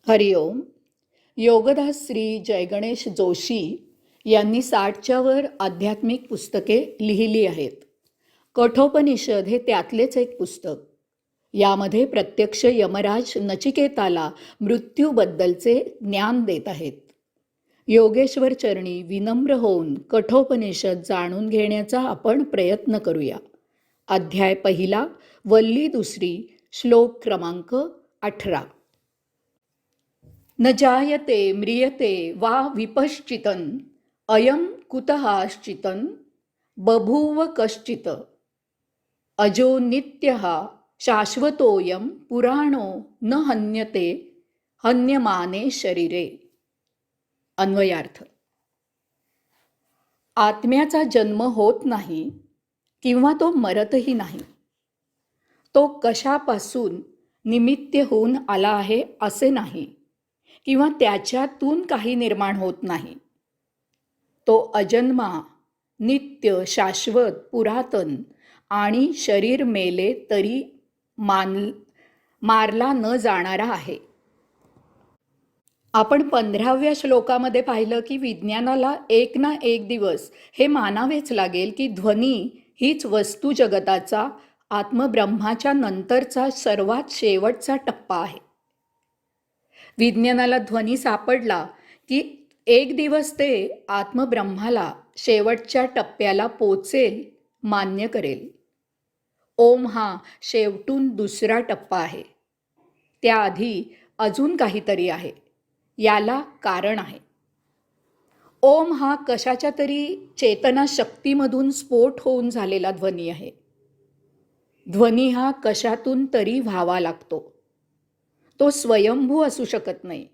हरिओम. योगदास श्री जयगणेश जोशी यांनी 60च्या वर आध्यात्मिक पुस्तके लिहिली आहेत. कठोपनिषद हे त्यातलेच एक पुस्तक. यामध्ये प्रत्यक्ष यमराज नचिकेताला मृत्यूबद्दलचे ज्ञान देत आहेत. योगेश्वर चरणी विनम्र होऊन कठोपनिषद जाणून घेण्याचा आपण प्रयत्न करूया. अध्याय पहिला, वल्ली दुसरी, श्लोक क्रमांक 18. न जायते म्रियते वा विपश्चितन अयम कुतःश्चितन बभूव कश्चित अजो नित्यः शाश्वतोयम पुराणो न हन्यते हन्यमाने शरीरे. अन्वयार्थ. आत्म्याचा जन्म होत नाही किंवा तो मरतही नाही. तो कशापासून निमित्त होऊन आला आहे असे नाही किंवा त्याच्यातून काही निर्माण होत नाही. तो अजन्मा, नित्य, शाश्वत, पुरातन आणि शरीर मेले तरी मारला न जाणारा आहे. आपण 15व्या श्लोकामध्ये पाहिलं की विज्ञानाला एक ना एक दिवस हे मानावेच लागेल की ध्वनी हीच वस्तू जगताचा आत्मब्रह्माच्या नंतरचा सर्वात शेवटचा टप्पा आहे. विज्ञानाला ध्वनी सापडला की एक दिवस ते आत्मब्रह्माला शेवटच्या टप्प्याला पोचेल, मान्य करेल. ओम हा शेवटून दुसरा टप्पा आहे. त्याआधी अजून काहीतरी आहे. याला कारण आहे. ओम हा कशाच्या तरी चेतना शक्तीमधून स्फोट होऊन झालेला ध्वनी आहे. ध्वनी हा कशातून तरी व्हावा लागतो. तो स्वयंभू असू शकत नाही.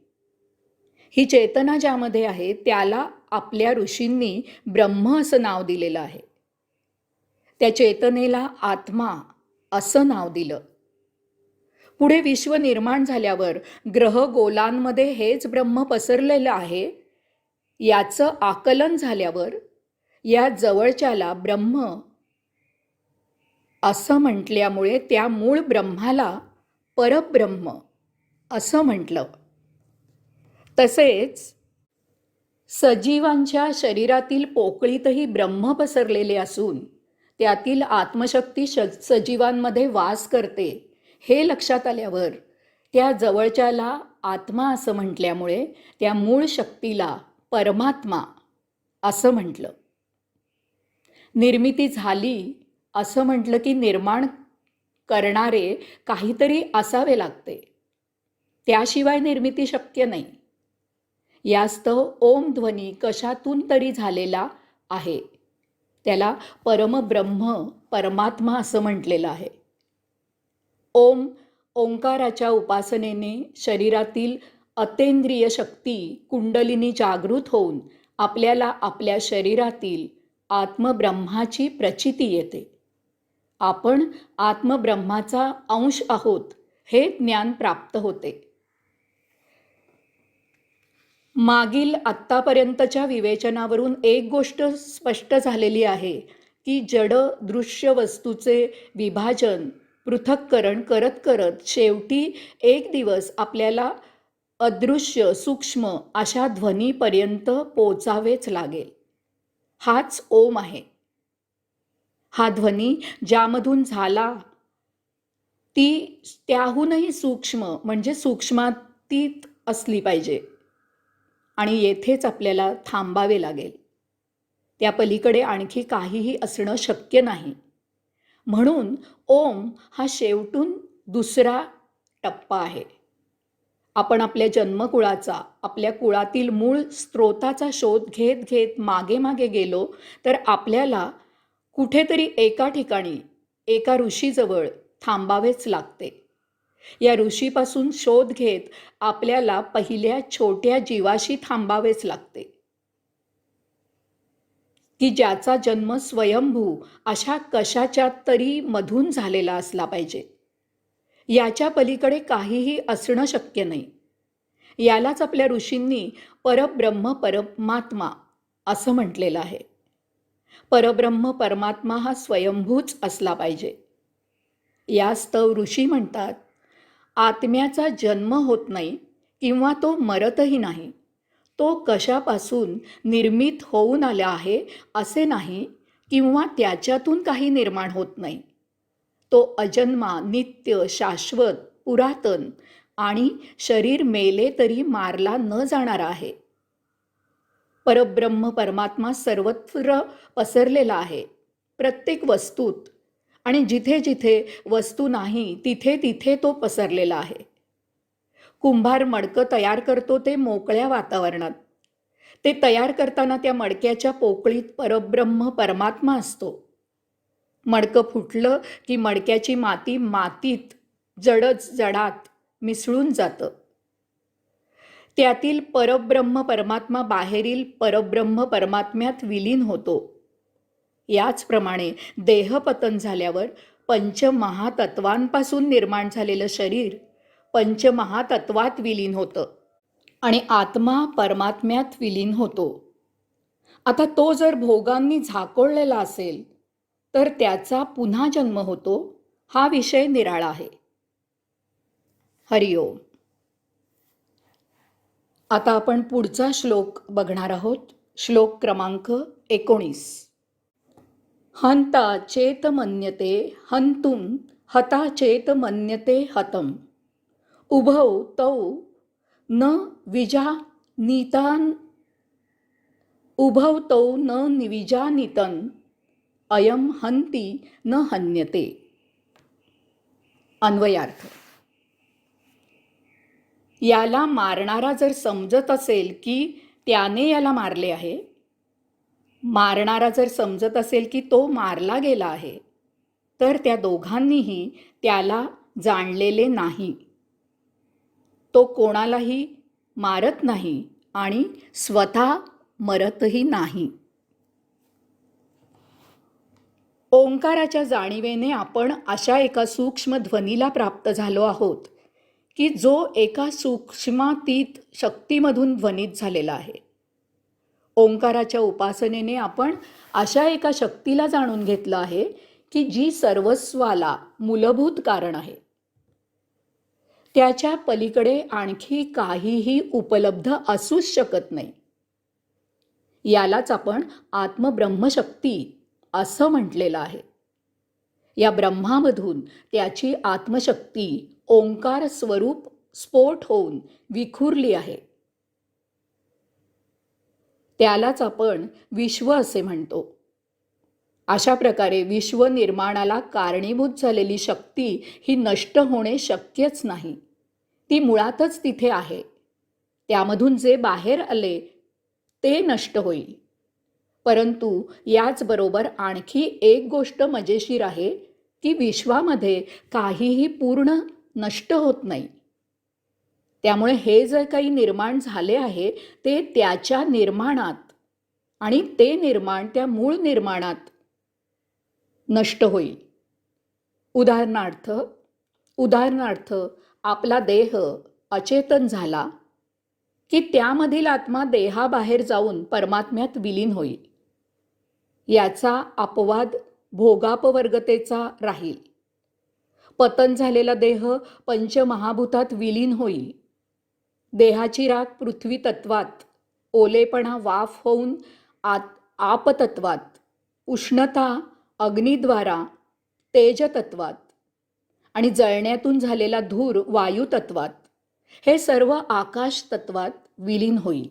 ही चेतना ज्यामध्ये आहे त्याला आपल्या ऋषींनी ब्रह्म असं नाव दिलेलं आहे. त्या चेतनेला आत्मा असं नाव दिलं. पुढे विश्व निर्माण झाल्यावर ग्रह गोलांमध्ये हेच ब्रह्म पसरलेलं आहे याचं आकलन झाल्यावर या जवळच्याला ब्रह्म असं म्हटल्यामुळे त्या मूळ ब्रह्माला परब्रह्म असं म्हटलं. तसेच सजीवांच्या शरीरातील पोकळीतही ब्रह्म पसरलेले असून त्यातील आत्मशक्ती सजीवांमध्ये वास करते हे लक्षात आल्यावर त्या जवळच्याला आत्मा असं म्हटल्यामुळे त्या मूळ शक्तीला परमात्मा असं म्हटलं. निर्मिती झाली असं म्हटलं की निर्माण करणारे काहीतरी असावे लागते. त्याशिवाय निर्मिती शक्य नाही. यास्तव ओम ध्वनी कशातून तरी झालेला आहे. त्याला परमब्रह्म, परमात्मा असं म्हटलेलं आहे. ओम ओंकाराच्या उपासनेने शरीरातील अतेंद्रिय शक्ती कुंडलिनी जागृत होऊन आपल्याला आपल्या शरीरातील आत्मब्रह्माची प्रचिती येते. आपण आत्मब्रह्माचा अंश आहोत हे ज्ञान प्राप्त होते. मागील आत्तापर्यंतच्या विवेचनावरून एक गोष्ट स्पष्ट झालेली आहे की जड दृश्य वस्तूचे विभाजन, पृथक्करण करत करत शेवटी एक दिवस आपल्याला अदृश्य सूक्ष्म अशा ध्वनीपर्यंत पोचावेच लागेल. हाच ओम आहे. हा ध्वनी ज्यामधून झाला ती त्याहूनही सूक्ष्म म्हणजे सूक्ष्मातीत असली पाहिजे आणि येथेच आपल्याला थांबावे लागेल. त्या पलीकडे आणखी काहीही असणं शक्य नाही. म्हणून ओम हा शेवटून दुसरा टप्पा आहे. आपण आपल्या जन्मकुळाचा, आपल्या कुळातील मूळ स्रोताचा शोध घेत घेत मागे मागे गेलो तर आपल्याला कुठेतरी एका ठिकाणी एका ऋषीजवळ थांबावेच लागते. या ऋषीपासून शोध घेत आपल्याला पहिल्या छोट्या जीवाशी थांबावेच लागते की ज्याचा जन्म स्वयंभू अशा कशाच्या तरी मधून झालेला असला पाहिजे. याच्या पलीकडे काहीही असणं शक्य नाही. यालाच आपल्या ऋषींनी परब्रह्म परमात्मा असं म्हटलेलं आहे. परब्रह्म परमात्मा हा स्वयंभूच असला पाहिजे. यास्तव ऋषी म्हणतात आत्म्याचा जन्म होत नाही किंवा तो मरतही नाही. तो कशापासून निर्मित होऊन आला आहे असे नाही किंवा त्याच्यातून काही निर्माण होत नाही. तो अजन्मा, नित्य, शाश्वत, पुरातन आणि शरीर मेले तरी मारला न जाणारा आहे. परब्रह्म परमात्मा सर्वत्र पसरलेला आहे, प्रत्येक वस्तूत, आणि जिथे जिथे वस्तू नाही तिथे तिथे तो पसरलेला आहे. कुंभार मडकं तयार करतो ते मोकळ्या वातावरणात. ते तयार करताना त्या मडक्याच्या पोकळीत परब्रह्म परमात्मा असतो. मडकं फुटलं की मडक्याची माती मातीत, जडच जडात मिसळून जातं. त्यातील परब्रह्म परमात्मा बाहेरील परब्रह्म परमात्म्यात विलीन होतो. याचप्रमाणे देहपतन झाल्यावर पंचमहातत्वांपासून निर्माण झालेलं शरीर पंचमहातत्वात विलीन होतं आणि आत्मा परमात्म्यात विलीन होतो. आता तो जर भोगांनी झाकोळलेला असेल तर त्याचा पुन्हा जन्म होतो, हा विषय निराळा आहे. हरिओम. आता आपण पुढचा श्लोक बघणार आहोत. श्लोक क्रमांक 19. हंता चेत मन्यते हंतुं हता चेत मन्यते हतम. उभौ तौ न विजानीतान उभौ तौ न निविजानीतन अयम हंती न हन्यते. अन्वयार्थ. याला मारणारा जर समजत असेल की त्याने याला मारले आहे, मारणारा जर समजत असेल की तो मारला गेला आहे, तर त्या दोघांनीही त्याला जाणलेले नाही. तो कोणालाही मारत नाही आणि स्वतः मरतही नाही. ओंकाराच्या जाणीवेने आपण अशा एका सूक्ष्म ध्वनीला प्राप्त झालो आहोत की जो एका सूक्ष्मातीत शक्तीमधून ध्वनित झालेला आहे. ओंकाराच्या उपासनेने आपण अशा एका शक्तीला जाणून घेतलं आहे की जी सर्वस्वाला मूलभूत कारण आहे. त्याच्या पलीकडे आणखी काहीही उपलब्ध असूच शकत नाही. यालाच आपण आत्मब्रह्मशक्ती असं म्हटलेलं आहे. या ब्रह्मामधून त्याची आत्मशक्ती ओंकार स्वरूप स्फोट होऊन विखुरली आहे. त्यालाच आपण विश्व असे म्हणतो. अशा प्रकारे विश्व निर्माणाला कारणीभूत झालेली शक्ती ही नष्ट होणे शक्यच नाही. ती मुळातच तिथे आहे. त्यामधून जे बाहेर आले ते नष्ट होईल. परंतु याचबरोबर आणखी एक गोष्ट मजेशीर आहे की विश्वामध्ये काहीही पूर्ण नष्ट होत नाही. त्यामुळे हे जे काही निर्माण झाले आहे ते त्याच्या निर्माणात आणि ते निर्माण त्या मूळ निर्माणात नष्ट होईल. उदाहरणार्थ आपला देह अचेतन झाला की त्यामधील आत्मा देहाबाहेर जाऊन परमात्म्यात विलीन होईल. याचा अपवाद भोगापवर्गतेचा राहील. पतन झालेला देह पंचमहाभूतात विलीन होईल. देहाची राख पृथ्वी तत्वात, ओलेपणा वाफ होऊन आपतत्वात, उष्णता अग्निद्वारा तेजतत्वात आणि जळण्यातून झालेला धूर वायुतत्वात, हे सर्व आकाश तत्वात विलीन होईल.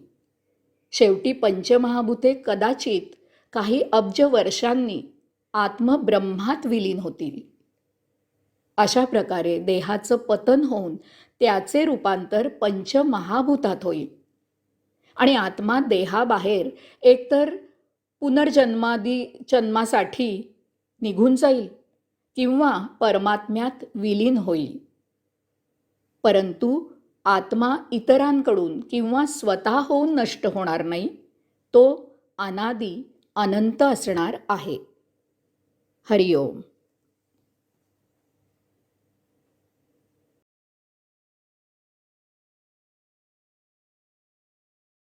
शेवटी पंचमहाभूते कदाचित काही अब्ज वर्षांनी आत्मब्रह्मात विलीन होतील. अशा प्रकारे देहाचं पतन होऊन त्याचे रूपांतर पंचमहाभूतात होईल आणि आत्मा देहाबाहेर एकतर जन्मासाठी निघून जाईल किंवा परमात्म्यात विलीन होईल. परंतु आत्मा इतरांकडून किंवा स्वतः होऊन नष्ट होणार नाही. तो अनादी अनंत असणार आहे. हरिओम.